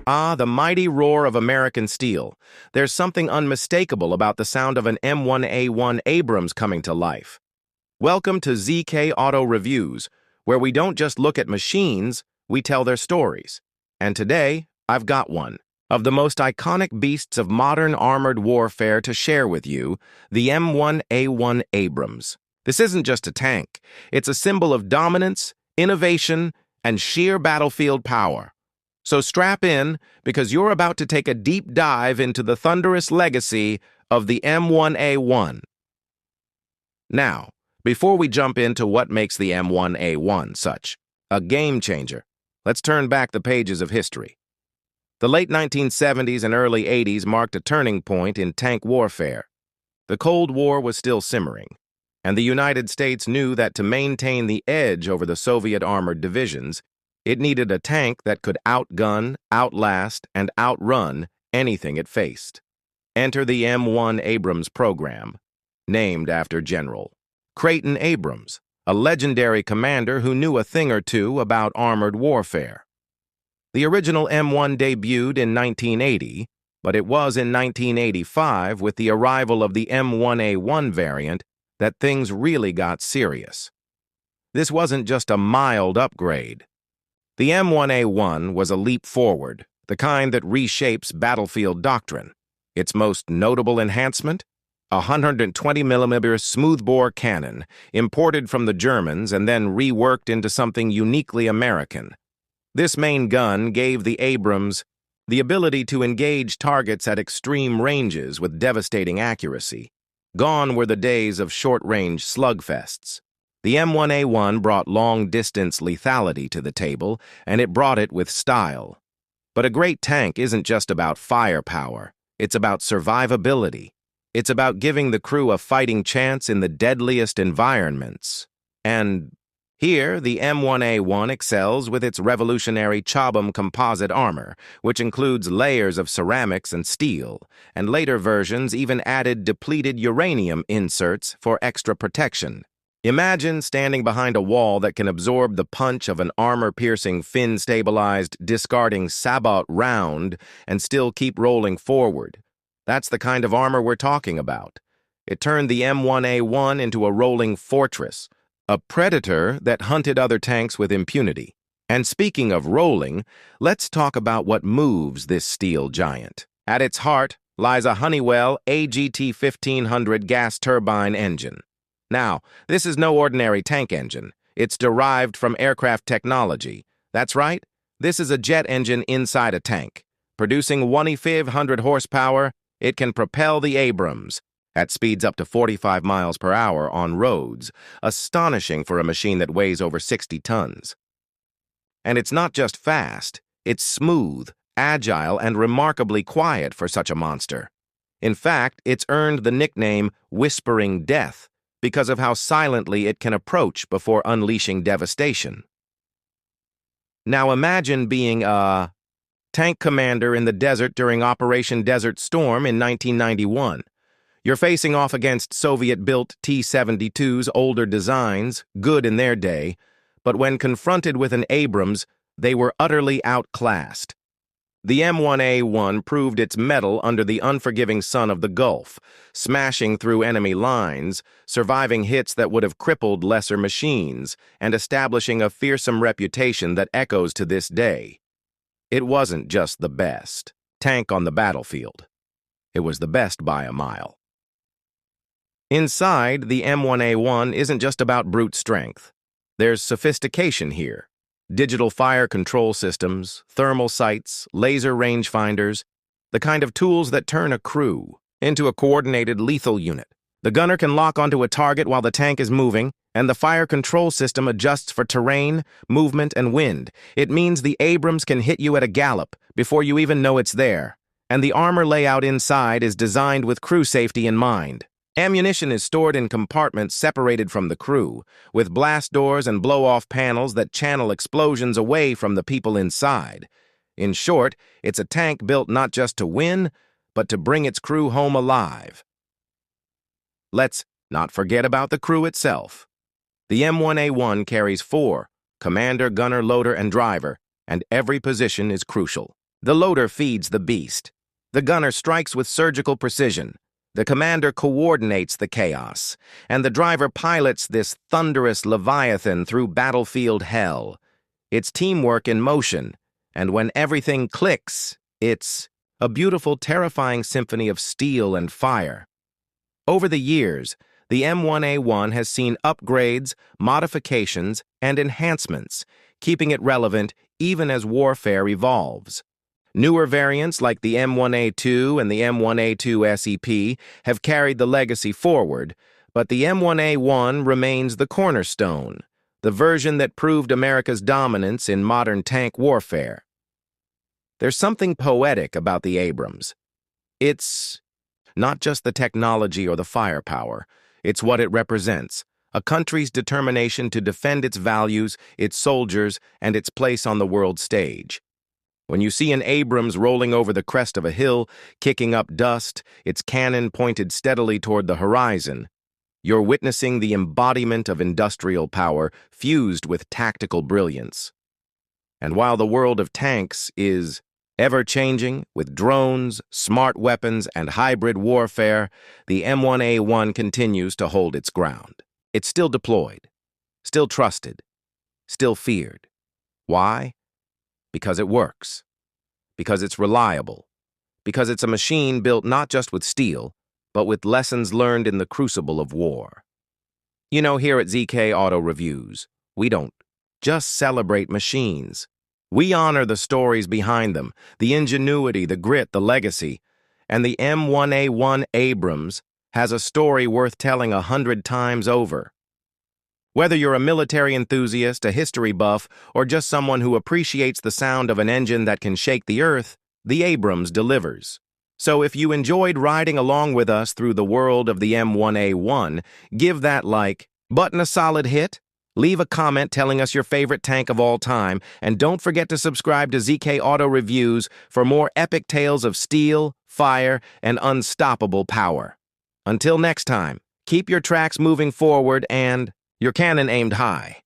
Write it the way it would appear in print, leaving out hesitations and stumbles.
Ah, the mighty roar of American steel. There's something unmistakable about the sound of an M1A1 Abrams coming to life. Welcome to ZK Auto Reviews, where we don't just look at machines, we tell their stories. And today, I've got one of the most iconic beasts of modern armored warfare to share with you, the M1A1 Abrams. This isn't just a tank. It's a symbol of dominance, innovation, and sheer battlefield power. So strap in, because you're about to take a deep dive into the thunderous legacy of the M1A1. Now, before we jump into what makes the M1A1 such a game changer, let's turn back the pages of history. The late 1970s and early 80s marked a turning point in tank warfare. The Cold War was still simmering, and the United States knew that to maintain the edge over the Soviet armored divisions, it needed a tank that could outgun, outlast, and outrun anything it faced. Enter the M1 Abrams program, named after General Creighton Abrams, a legendary commander who knew a thing or two about armored warfare. The original M1 debuted in 1980, but it was in 1985, with the arrival of the M1A1 variant, that things really got serious. This wasn't just a mild upgrade. The M1A1 was a leap forward, the kind that reshapes battlefield doctrine. Its most notable enhancement? A 120mm smoothbore cannon, imported from the Germans and then reworked into something uniquely American. This main gun gave the Abrams the ability to engage targets at extreme ranges with devastating accuracy. Gone were the days of short-range slugfests. The M1A1 brought long-distance lethality to the table, and it brought it with style. But a great tank isn't just about firepower. It's about survivability. It's about giving the crew a fighting chance in the deadliest environments. And here, the M1A1 excels with its revolutionary Chobham composite armor, which includes layers of ceramics and steel, and later versions even added depleted uranium inserts for extra protection. Imagine standing behind a wall that can absorb the punch of an armor-piercing, fin-stabilized, discarding sabot round and still keep rolling forward. That's the kind of armor we're talking about. It turned the M1A1 into a rolling fortress, a predator that hunted other tanks with impunity. And speaking of rolling, let's talk about what moves this steel giant. At its heart lies a Honeywell AGT 1500 gas turbine engine. Now, this is no ordinary tank engine. It's derived from aircraft technology. That's right, this is a jet engine inside a tank. Producing 2,500 horsepower, it can propel the Abrams at speeds up to 45 miles per hour on roads, astonishing for a machine that weighs over 60 tons. And it's not just fast, it's smooth, agile, and remarkably quiet for such a monster. In fact, it's earned the nickname Whispering Death, because of how silently it can approach before unleashing devastation. Now imagine being a tank commander in the desert during Operation Desert Storm in 1991. You're facing off against Soviet-built T-72's older designs, good in their day, but when confronted with an Abrams, they were utterly outclassed. The M1A1 proved its mettle under the unforgiving sun of the Gulf, smashing through enemy lines, surviving hits that would have crippled lesser machines, and establishing a fearsome reputation that echoes to this day. It wasn't just the best tank on the battlefield. It was the best by a mile. Inside, the M1A1 isn't just about brute strength. There's sophistication here. Digital fire control systems, thermal sights, laser rangefinders, the kind of tools that turn a crew into a coordinated lethal unit. The gunner can lock onto a target while the tank is moving, and the fire control system adjusts for terrain, movement, and wind. It means the Abrams can hit you at a gallop before you even know it's there. And the armor layout inside is designed with crew safety in mind. Ammunition is stored in compartments separated from the crew, with blast doors and blow-off panels that channel explosions away from the people inside. In short, it's a tank built not just to win, but to bring its crew home alive. Let's not forget about the crew itself. The M1A1 carries 4, commander, gunner, loader, and driver, and every position is crucial. The loader feeds the beast. The gunner strikes with surgical precision. The commander coordinates the chaos. And the driver pilots this thunderous leviathan through battlefield hell. It's teamwork in motion. And when everything clicks, it's a beautiful, terrifying symphony of steel and fire. Over the years, the M1A1 has seen upgrades, modifications, and enhancements, keeping it relevant even as warfare evolves. Newer variants like the M1A2 and the M1A2 SEP have carried the legacy forward, but the M1A1 remains the cornerstone, the version that proved America's dominance in modern tank warfare. There's something poetic about the Abrams. It's not just the technology or the firepower, it's what it represents, a country's determination to defend its values, its soldiers, and its place on the world stage. When you see an Abrams rolling over the crest of a hill, kicking up dust, its cannon pointed steadily toward the horizon, you're witnessing the embodiment of industrial power fused with tactical brilliance. And while the world of tanks is ever-changing, with drones, smart weapons, and hybrid warfare, the M1A1 continues to hold its ground. It's still deployed, still trusted, still feared. Why? Because it works. Because it's reliable. Because it's a machine built not just with steel, but with lessons learned in the crucible of war. You know, here at ZK Auto Reviews, we don't just celebrate machines. We honor the stories behind them, the ingenuity, the grit, the legacy. And the M1A1 Abrams has a story worth telling 100 times over. Whether you're a military enthusiast, a history buff, or just someone who appreciates the sound of an engine that can shake the earth, the Abrams delivers. So if you enjoyed riding along with us through the world of the M1A1, give that like button a solid hit, leave a comment telling us your favorite tank of all time, and don't forget to subscribe to ZK Auto Reviews for more epic tales of steel, fire, and unstoppable power. Until next time, keep your tracks moving forward and your cannon aimed high.